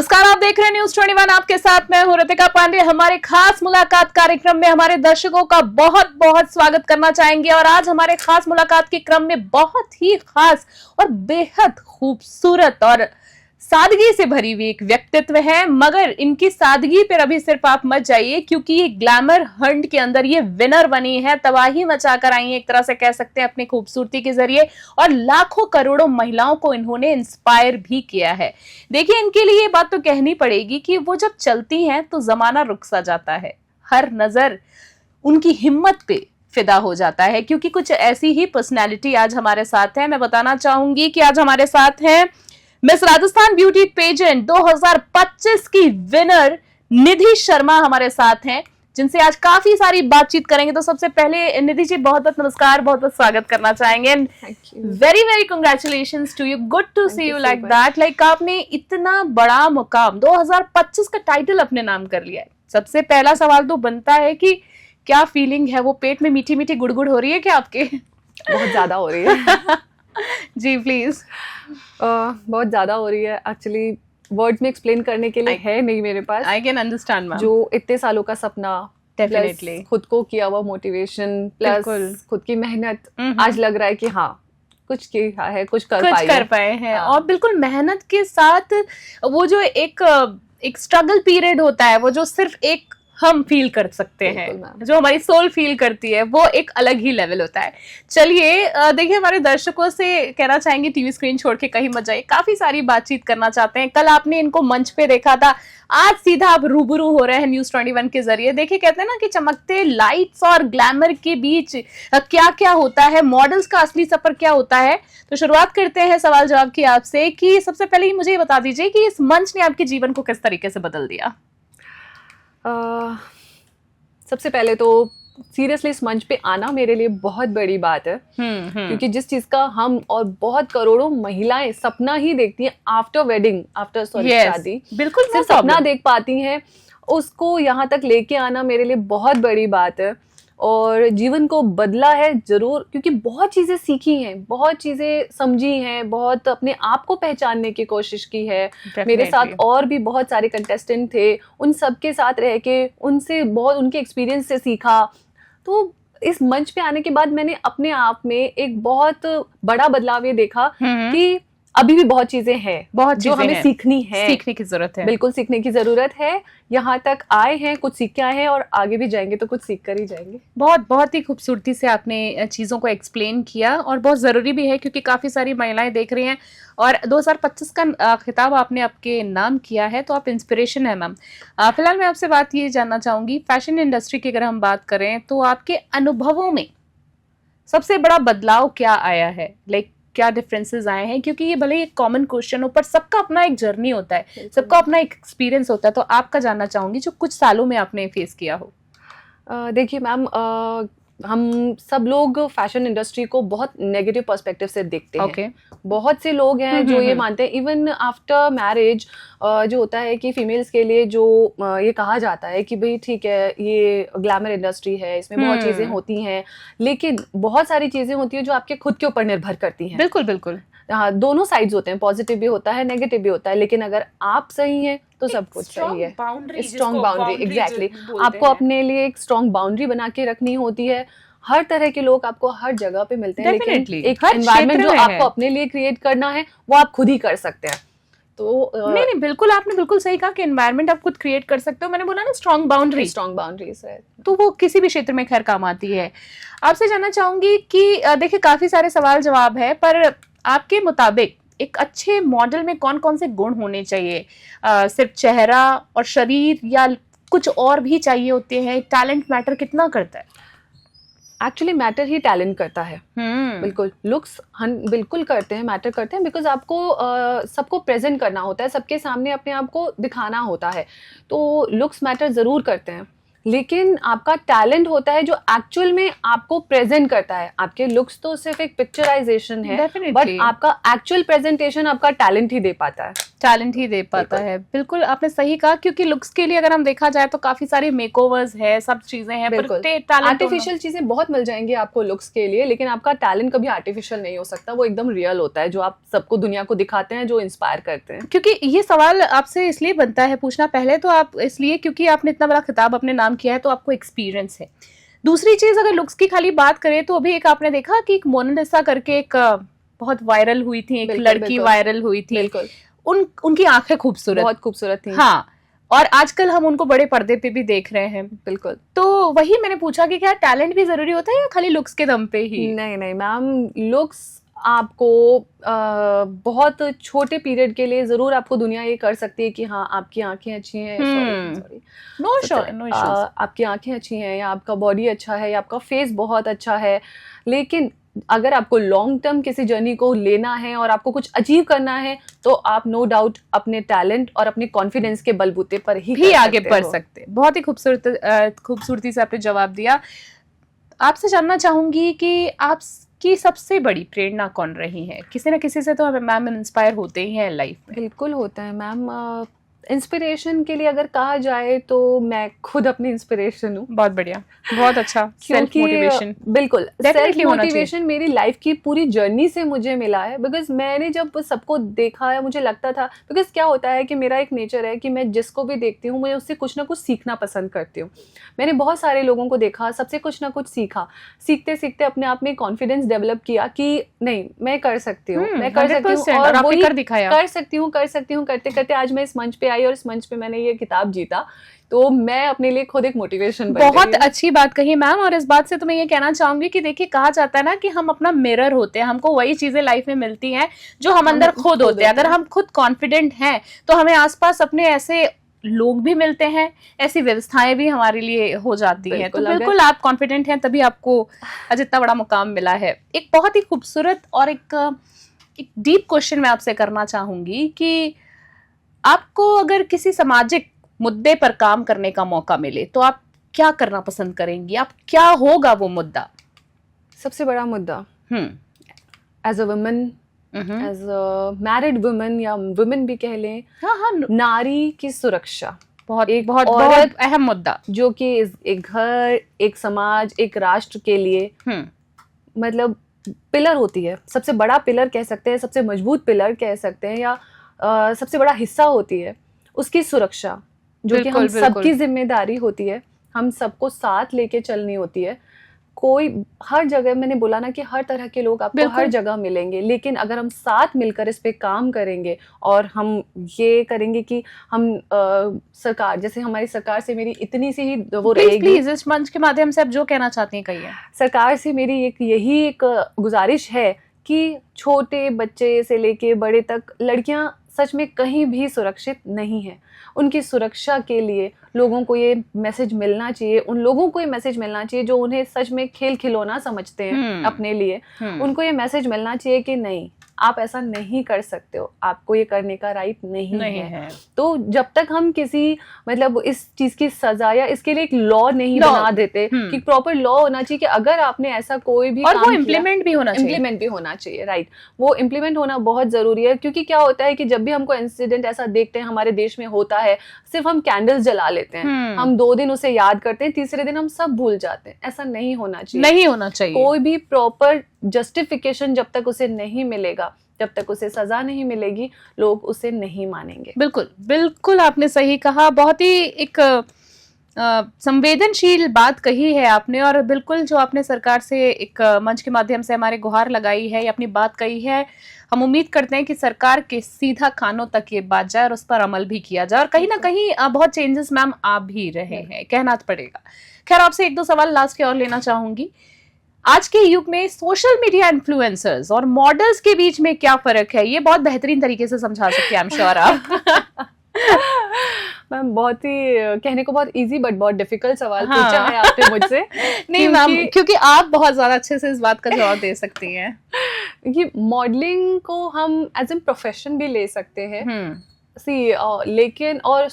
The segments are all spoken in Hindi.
नमस्कार, आप देख रहे हैं न्यूज़ 21। आपके साथ मैं हूं रितिका पांडे। हमारे खास मुलाकात कार्यक्रम में हमारे दर्शकों का बहुत बहुत स्वागत करना चाहेंगे और आज हमारे खास मुलाकात के क्रम में बहुत ही खास और बेहद खूबसूरत और सादगी से भरी हुई एक व्यक्तित्व है। मगर इनकी सादगी पर अभी सिर्फ आप मत जाइए, क्योंकि ये ग्लैमर हंट के अंदर ये विनर बनी है, तबाही मचाकर आई है एक तरह से कह सकते हैं अपनी खूबसूरती के जरिए, और लाखों करोड़ों महिलाओं को इन्होंने इंस्पायर भी किया है। देखिए, इनके लिए ये बात तो कहनी पड़ेगी कि वो जब चलती हैं तो जमाना रुक सा जाता है, हर नजर उनकी हिम्मत पे फिदा हो जाता है, क्योंकि कुछ ऐसी ही पर्सनैलिटी आज हमारे साथ है। मैं बताना चाहूंगी कि आज हमारे साथ हैं मिस राजस्थान ब्यूटी पेजेंट 2025 की विनर निधि शर्मा हमारे साथ हैं, जिनसे आज काफी सारी बातचीत करेंगे। तो सबसे पहले निधि जी, बहुत बहुत नमस्कार, बहुत बहुत स्वागत करना चाहेंगे। Very very congratulations to you, good to see you like that. Like आपने इतना बड़ा मुकाम 2025 का टाइटल अपने नाम कर लिया है। सबसे पहला सवाल तो बनता है कि क्या फीलिंग है, वो पेट में मीठी मीठी गुड़गुड़ हो रही है क्या आपके? बहुत ज्यादा हो रही है। जी प्लीज। बहुत ज्यादा हो रही है एक्चुअली, वर्ड्स में एक्सप्लेन करने के लिए है नहीं मेरे पास। I can understand ma'am. जो इतने सालों का सपना, डेफिनेटली खुद को किया हुआ मोटिवेशन प्लस खुद की मेहनत, आज लग रहा है कि हाँ कुछ किया है, कुछ कर पाए हैं। और बिल्कुल मेहनत के साथ वो जो एक स्ट्रगल पीरियड होता है, वो जो सिर्फ एक हम फील कर सकते हैं, जो हमारी सोल फील करती है, वो एक अलग ही लेवल होता है। चलिए देखिए, हमारे दर्शकों से कहना चाहेंगे टीवी स्क्रीन छोड़ के कहीं मत जाइए, काफी सारी बातचीत करना चाहते हैं। कल आपने इनको मंच पे देखा था, आज सीधा आप रूबरू हो रहे हैं न्यूज़ 21 के जरिए। देखिए, कहते हैं ना कि चमकते लाइट्स और ग्लैमर के बीच क्या क्या होता है, मॉडल्स का असली सफर क्या होता है। तो शुरुआत करते हैं सवाल जवाब की आपसे कि सबसे पहले मुझे ये बता दीजिए कि इस मंच ने आपके जीवन को किस तरीके से बदल दिया। सबसे पहले तो सीरियसली इस मंच पे आना मेरे लिए बहुत बड़ी बात है। क्योंकि जिस चीज का हम और बहुत करोड़ों महिलाएं सपना ही देखती हैं आफ्टर वेडिंग, आफ्टर शादी, बिल्कुल सिर्फ सपना देख पाती हैं, उसको यहाँ तक लेके आना मेरे लिए बहुत बड़ी बात है। और जीवन को बदला है जरूर, क्योंकि बहुत चीज़ें सीखी हैं, बहुत चीज़ें समझी हैं, बहुत अपने आप को पहचानने की कोशिश की है। मेरे साथ और भी बहुत सारे कंटेस्टेंट थे, उन सब के साथ रह के उनसे बहुत उनके एक्सपीरियंस से सीखा। तो इस मंच पे आने के बाद मैंने अपने आप में एक बहुत बड़ा बदलाव ये देखा कि अभी भी बहुत चीजें हैं, जो हमें सीखनी है, सीखने की जरूरत है। बिल्कुल सीखने की जरूरत है। यहाँ तक आए हैं, कुछ सीख के आए हैं और आगे भी जाएंगे तो कुछ सीख कर ही जाएंगे। बहुत बहुत ही खूबसूरती से आपने चीज़ों को एक्सप्लेन किया, और बहुत ज़रूरी भी है क्योंकि काफ़ी सारी महिलाएं देख रही हैं। और 2025 का खिताब आपने आपके नाम किया है, तो आप इंस्पिरेशन है मैम। फिलहाल मैं आपसे बात ये जानना चाहूँगी, फैशन इंडस्ट्री की अगर हम बात करें तो आपके अनुभवों में सबसे बड़ा बदलाव क्या आया है? लाइक क्या डिफरेंसेस आए हैं? क्योंकि ये भले एक कॉमन क्वेश्चन हो, पर सबका अपना एक जर्नी होता है, सबका अपना एक एक्सपीरियंस होता है। तो आपका जानना चाहूंगी जो कुछ सालों में आपने फेस किया हो। देखिए मैम, हम सब लोग फैशन इंडस्ट्री को बहुत नेगेटिव पर्सपेक्टिव से देखते हैं। बहुत से लोग हैं जो ये मानते हैं, इवन आफ्टर मैरिज जो होता है कि फीमेल्स के लिए जो ये कहा जाता है कि भाई ठीक है, ये ग्लैमर इंडस्ट्री है, इसमें बहुत चीज़ें होती हैं, लेकिन बहुत सारी चीज़ें होती हैं जो आपके खुद के ऊपर निर्भर करती हैं। बिल्कुल बिल्कुल। हाँ, दोनों साइड्स होते हैं, पॉजिटिव भी होता है, नेगेटिव भी होता है, लेकिन अगर आप सही हैं तो सब कुछ सही है। Strong boundary, exactly. आपको अपने लिए एक स्ट्रॉन्ग बाउंड्री बना के रखनी होती है। हर तरह के लोग आपको हर जगह पे मिलते हैं, लेकिन एक एनवायरनमेंट जो आपको अपने लिए क्रिएट करना है वो आप खुद ही कर सकते हैं। तो नहीं, बिल्कुल आपने बिल्कुल सही कहा कि एनवायरनमेंट आप खुद क्रिएट कर सकते हो। मैंने बोला ना स्ट्रॉन्ग बाउंड्रीज है, तो वो किसी भी क्षेत्र में खैर काम आती है। आपसे जानना चाहूंगी कि देखिए, काफी सारे सवाल जवाब है, पर आपके मुताबिक एक अच्छे मॉडल में कौन कौन से गुण होने चाहिए? सिर्फ चेहरा और शरीर या कुछ और भी चाहिए होते हैं? टैलेंट मैटर कितना करता है? एक्चुअली मैटर ही टैलेंट करता है। बिल्कुल, लुक्स बिल्कुल करते हैं, मैटर करते हैं, बिकॉज आपको सबको प्रेजेंट करना होता है, सबके सामने अपने आप को दिखाना होता है, तो लुक्स मैटर ज़रूर करते हैं। लेकिन आपका टैलेंट होता है जो एक्चुअल में आपको प्रेजेंट करता है। आपके लुक्स तो सिर्फ एक पिक्चराइजेशन है, Definitely. बट आपका एक्चुअल प्रेजेंटेशन आपका टैलेंट ही दे पाता है। टैलेंट ही दे पाता है। बिल्कुल आपने सही कहा, क्योंकि लुक्स के लिए अगर हम देखा जाए तो काफी सारे मेकओवर्स है, सब चीजें हैं, पर बिल्कुल टैलेंट आर्टिफिशियल चीजें बहुत मिल जाएंगी आपको लुक्स के लिए, लेकिन आपका टैलेंट कभी आर्टिफिशियल नहीं हो सकता। वो एकदम रियल होता है, जो आप सबको दुनिया को दिखाते हैं, जो इंस्पायर करते हैं। क्योंकि ये सवाल आपसे इसलिए बनता है पूछना, पहले तो आप इसलिए क्योंकि आपने इतना बड़ा खिताब अपने नाम किया है, तो आपको एक्सपीरियंस है। दूसरी चीज, अगर लुक्स की खाली बात करें तो अभी एक आपने देखा कि एक मोनालिसा करके एक बहुत वायरल हुई थी, एक बिल्कुल, लड़की बिल्कुल। वायरल हुई थी। बिल्कुल उनकी आंखें खूबसूरत, बहुत खूबसूरत थी। हाँ, और आजकल हम उनको बड़े पर्दे पे भी देख रहे हैं। बिल्कुल। तो वही मैंने पूछा कि क्या टैलेंट भी जरूरी होता है या खाली लुक्स के दम पे ही? नहीं नहीं मैम, लुक्स आपको बहुत छोटे पीरियड के लिए जरूर आपको दुनिया ये कर सकती है कि हाँ आपकी आंखें अच्छी हैं, सॉरी नो इश्यूज, आपकी आंखें अच्छी हैं, या आपका बॉडी अच्छा है, या आपका फेस बहुत अच्छा है। लेकिन अगर आपको लॉन्ग टर्म किसी जर्नी को लेना है और आपको कुछ अचीव करना है, तो आप नो डाउट अपने टैलेंट और अपने कॉन्फिडेंस के बलबूते पर ही आगे बढ़ सकते हैं। बहुत ही खूबसूरती से आपने जवाब दिया। आपसे जानना चाहूंगी कि आपकी सबसे बड़ी प्रेरणा कौन रही है? किसी ना किसी से तो हमें मैम इंस्पायर होते ही हैं लाइफ में। बिल्कुल होता है मैम। इंस्पिरेशन के लिए अगर कहा जाए तो मैं खुद अपनी इंस्पिरेशन हूँ। बहुत बढ़िया, बहुत अच्छा। सेल्फ मोटिवेशन, बिल्कुल सेल्फ Definitely होना मोटिवेशन मेरी लाइफ की पूरी जर्नी से मुझे मिला है। बिकॉज मैंने जब सबको देखा है, मुझे लगता था, बिकॉज क्या होता है कि मेरा एक नेचर है कि मैं जिसको भी देखती हूँ मुझे उससे कुछ ना कुछ सीखना पसंद करती हूँ। मैंने बहुत सारे लोगों को देखा, सबसे कुछ ना कुछ सीखा, सीखते सीखते अपने आप में कॉन्फिडेंस डेवलप किया कि नहीं मैं कर सकती हूँ, मैं कर सकती हूँ, और आपने वही कर दिखाया। कर सकती हूँ करते करते आज मैं इस मंच पे आई और इस मंच पे मैंने ये किताब जीता। तो मैं अपने लिए खुद एक मोटिवेशन बन बहुत गई है। अच्छी बात कही मैम, और इस बात से तो मैं ये कहना चाहूंगी कि देखिए, कहा जाता है ना कि हम अपना मिरर होते हैं, हमको वही चीजें लाइफ में मिलती हैं जो हम अंदर खुद होते हैं। अगर हम खुद कॉन्फिडेंट हैं तो हमें आसपास अपने ऐसे लोग भी मिलते हैं, ऐसी व्यवस्थाएं भी हमारे लिए हो जाती हैं। तो बिल्कुल आप कॉन्फिडेंट हैं तभी आपको आज इतना बड़ा मुकाम मिला है। एक बहुत ही खूबसूरत और एक डीप क्वेश्चन मैं आपसे करना चाहूंगी कि आपको अगर किसी सामाजिक मुद्दे पर काम करने का मौका मिले तो आप क्या करना पसंद करेंगी? आप क्या होगा वो मुद्दा? सबसे बड़ा मुद्दा as a woman, as a married woman या वुमेन भी कह लें, हाँ, नारी की सुरक्षा बहुत अहम मुद्दा, जो कि एक घर, एक समाज, एक राष्ट्र के लिए मतलब पिलर होती है। सबसे बड़ा पिलर कह सकते हैं, सबसे मजबूत पिलर कह सकते हैं, या सबसे बड़ा हिस्सा होती है उसकी सुरक्षा, जो कि हम सबकी जिम्मेदारी होती है। हम सबको साथ लेके चलनी होती है। कोई हर जगह, मैंने बोला ना कि हर तरह के लोग आपको हर जगह मिलेंगे, लेकिन अगर हम साथ मिलकर इस पे काम करेंगे और हम ये करेंगे कि हम सरकार, जैसे हमारी सरकार से मेरी इतनी सी ही वो रहेगी, प्लीज इस मंच के माध्यम से आप जो कहना चाहती हैं कहिए। सरकार से मेरी यही एक गुजारिश है कि छोटे बच्चे से लेके बड़े तक लड़कियां सच में कहीं भी सुरक्षित नहीं है। उनकी सुरक्षा के लिए लोगों को ये मैसेज मिलना चाहिए, उन लोगों को ये मैसेज मिलना चाहिए जो उन्हें सच में खेल खिलौना समझते हैं अपने लिए। उनको ये मैसेज मिलना चाहिए कि नहीं, आप ऐसा नहीं कर सकते हो, आपको ये करने का राइट नहीं है। तो जब तक हम किसी मतलब इस चीज की सजा या इसके लिए एक लॉ नहीं बना देते कि प्रॉपर लॉ होना चाहिए कि अगर आपने ऐसा कोई भी और वो इम्प्लीमेंट भी होना चाहिए, राइट, वो इम्प्लीमेंट होना बहुत जरूरी है। क्योंकि क्या होता है कि जब भी हमको इंसिडेंट ऐसा देखते हैं, हमारे देश में होता है, सिर्फ हम कैंडल्स जला लेते हैं, हम 2 दिन उसे याद करते हैं, तीसरे दिन हम सब भूल जाते हैं। ऐसा नहीं होना चाहिए। कोई भी प्रॉपर जस्टिफिकेशन जब तक उसे नहीं मिलेगा, जब तक उसे सजा नहीं मिलेगी, लोग उसे नहीं मानेंगे। बिल्कुल आपने सही कहा। बहुत ही एक संवेदनशील बात कही है आपने, और बिल्कुल जो आपने सरकार से एक मंच के माध्यम से हमारे गुहार लगाई है या अपनी बात कही है, हम उम्मीद करते हैं कि सरकार के सीधा कानों तक ये बात जाए और उस पर अमल भी किया जाए। और कहीं ना कहीं बहुत चेंजेस मैम आ भी रहे हैं, कहना पड़ेगा। खैर, आपसे 1-2 सवाल लास्ट के और लेना चाहूंगी। आज के युग में सोशल मीडिया इन्फ्लुएंसर्स और मॉडल्स के बीच में क्या फर्क है? ये बहुत बेहतरीन तरीके से समझा सकते हैं, आई एम श्योर आप। मैम, बहुत ही कहने को बहुत इजी बट बहुत डिफिकल्ट सवाल पूछा है आपने मुझसे। नहीं मैम, क्योंकि आप बहुत ज्यादा अच्छे से इस बात का जवाब दे सकती हैं। कि मॉडलिंग को हम एज ए प्रोफेशन भी ले सकते हैं, लेकिन और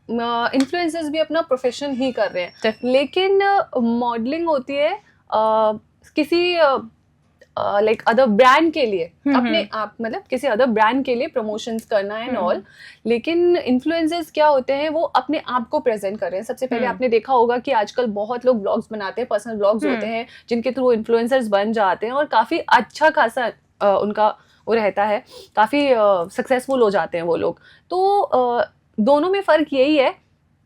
इन्फ्लुएंसर्स भी अपना प्रोफेशन ही कर रहे हैं, Definitely. लेकिन मॉडलिंग होती है किसी लाइक अदर ब्रांड के लिए, अपने आप मतलब किसी अदर ब्रांड के लिए प्रमोशंस करना एंड ऑल। लेकिन इन्फ्लुएंसर्स क्या होते हैं, वो अपने आप को प्रेजेंट कर रहे हैं। सबसे पहले आपने देखा होगा कि आजकल बहुत लोग ब्लॉग्स बनाते हैं, पर्सनल ब्लॉग्स होते हैं जिनके थ्रू इन्फ्लुएंसर्स बन जाते हैं और काफी अच्छा खासा उनका वो रहता है, काफी सक्सेसफुल हो जाते हैं वो लोग। तो दोनों में फर्क यही है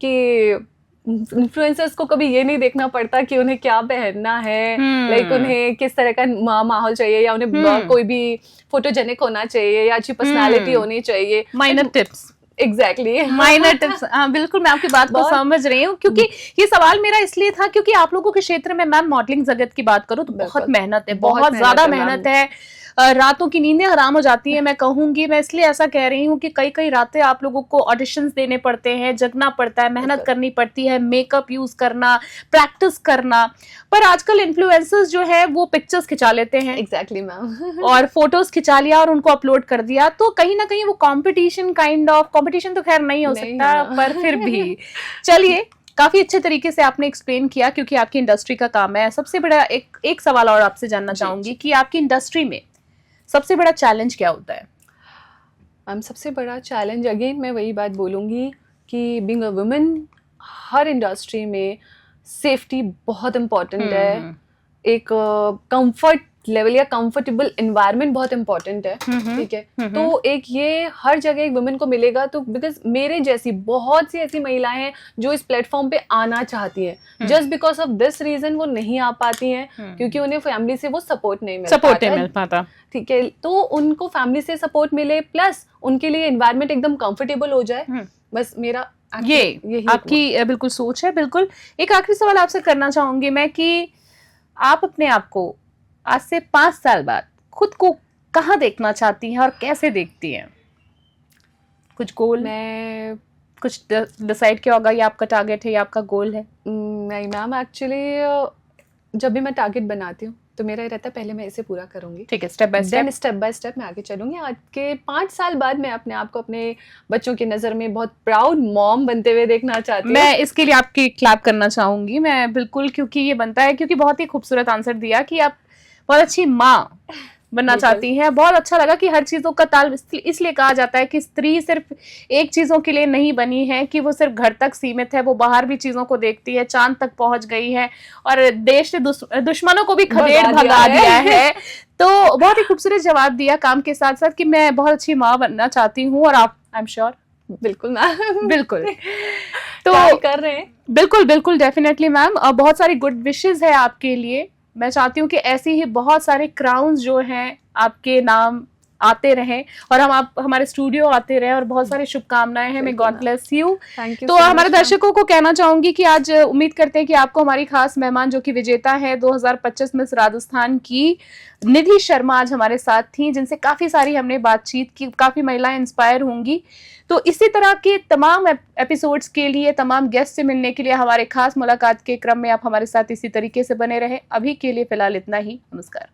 कि इन्फ्लुएंसर्स को कभी ये नहीं देखना पड़ता कि उन्हें क्या पहनना है, लाइक उन्हें किस तरह का माहौल चाहिए, या उन्हें कोई भी फोटोजेनिक होना चाहिए या अच्छी पर्सनालिटी होनी चाहिए। Minor tips, exactly minor tips. हाँ बिल्कुल, मैं आपकी बात को समझ रही हूँ, क्योंकि ये सवाल मेरा इसलिए था क्योंकि आप लोगों के क्षेत्र में मैम मॉडलिंग जगत की बात करूँ तो बहुत मेहनत है, बहुत ज्यादा मेहनत है। रातों की नींदें हराम हो जाती है, मैं कहूंगी। मैं इसलिए ऐसा कह रही हूँ कि कई कई रातें आप लोगों को ऑडिशंस देने पड़ते हैं, जगना पड़ता है, मेहनत करनी पड़ती है, मेकअप यूज करना, प्रैक्टिस करना। पर आजकल इन्फ्लुएंसर्स जो है वो पिक्चर्स खिंचा लेते हैं, एग्जैक्टली मैम, और फोटोज खिंचा लिया और उनको अपलोड कर दिया, तो कहीं ना कहीं वो कंपटीशन कंपटीशन तो खैर नहीं हो सकता, पर फिर भी चलिए, काफी अच्छे तरीके से आपने एक्सप्लेन किया, क्योंकि आपकी इंडस्ट्री का काम है। सबसे बड़ा एक सवाल और आपसे जानना चाहूंगी कि आपकी इंडस्ट्री में सबसे बड़ा चैलेंज क्या होता है? मैम सबसे बड़ा चैलेंज, अगेन मैं वही बात बोलूँगी कि being a women her industry में सेफ्टी बहुत इम्पोर्टेंट है, एक कंफर्ट लेवल या कंफर्टेबल एनवायरनमेंट बहुत इंपॉर्टेंट है, ठीक है। तो एक ये हर जगह एक वुमेन को मिलेगा, तो बिकॉज मेरे जैसी बहुत सी ऐसी महिलाएं हैं जो इस प्लेटफॉर्म पे आना चाहती हैं, just because of this reason वो नहीं आ पाती हैं, क्योंकि उन्हें फैमिली से वो सपोर्ट नहीं मिल पाता, ठीक है। तो उनको फैमिली से सपोर्ट मिले, प्लस उनके लिए एनवायरनमेंट एकदम कंफर्टेबल हो जाए, बस मेरा यही आपकी बिल्कुल सोच है। बिल्कुल, एक आखिरी सवाल आपसे करना चाहूंगी मैं कि आप अपने आप को आज से 5 साल बाद खुद को कहाँ देखना चाहती हैं और कैसे देखती हैं? कुछ गोल, मैं कुछ डिसाइड किया होगा, ये आपका टारगेट है, ये आपका गोल है? नहीं मैम, एक्चुअली जब भी मैं टारगेट बनाती हूँ तो मेरा ये रहता है पहले मैं इसे पूरा करूंगी, ठीक है, स्टेप बाय स्टेप मैं आगे चलूंगी। आज के 5 साल बाद मैं अपने आप को अपने बच्चों की नजर में बहुत प्राउड मॉम बनते हुए देखना चाहती हूँ। मैं इसके लिए आपकी क्लैप करना चाहूंगी, मैं बिल्कुल, क्योंकि ये बनता है, क्योंकि बहुत ही खूबसूरत आंसर दिया कि आप बहुत अच्छी माँ बनना चाहती हैं। बहुत अच्छा लगा कि हर चीजों का ताल इसलिए कहा जाता है कि स्त्री सिर्फ एक चीजों के लिए नहीं बनी है कि वो सिर्फ घर तक सीमित है, वो बाहर भी चीजों को देखती है, चांद तक पहुंच गई है और देश से दुश्मनों को भी खदेड़ भगा दिया है। तो बहुत ही खूबसूरत जवाब दिया काम के साथ साथ कि मैं बहुत अच्छी माँ बनना चाहती हूँ, और आप, आई एम श्योर, बिल्कुल मैम, बिल्कुल तो कर रहे हैं, बिल्कुल डेफिनेटली मैम। बहुत सारी गुड विशेस है आपके लिए। मैं चाहती हूँ कि ऐसी ही बहुत सारे क्राउन्स जो हैं आपके नाम आते रहें, और आप हमारे स्टूडियो आते रहें, और बहुत सारी शुभकामनाएं हैं। मैं गॉड ब्लेस यू। तो हमारे दर्शकों को कहना चाहूंगी कि आज उम्मीद करते हैं कि आपको हमारी खास मेहमान, जो कि विजेता है 2025 मिस राजस्थान की निधि शर्मा, आज हमारे साथ थी, जिनसे काफी सारी हमने बातचीत की, काफी महिलाएं इंस्पायर होंगी। तो इसी तरह के तमाम एपिसोड्स के लिए, तमाम गेस्ट से मिलने के लिए हमारे खास मुलाकात के क्रम में आप हमारे साथ इसी तरीके से बने रहे। अभी के लिए फिलहाल इतना ही, नमस्कार।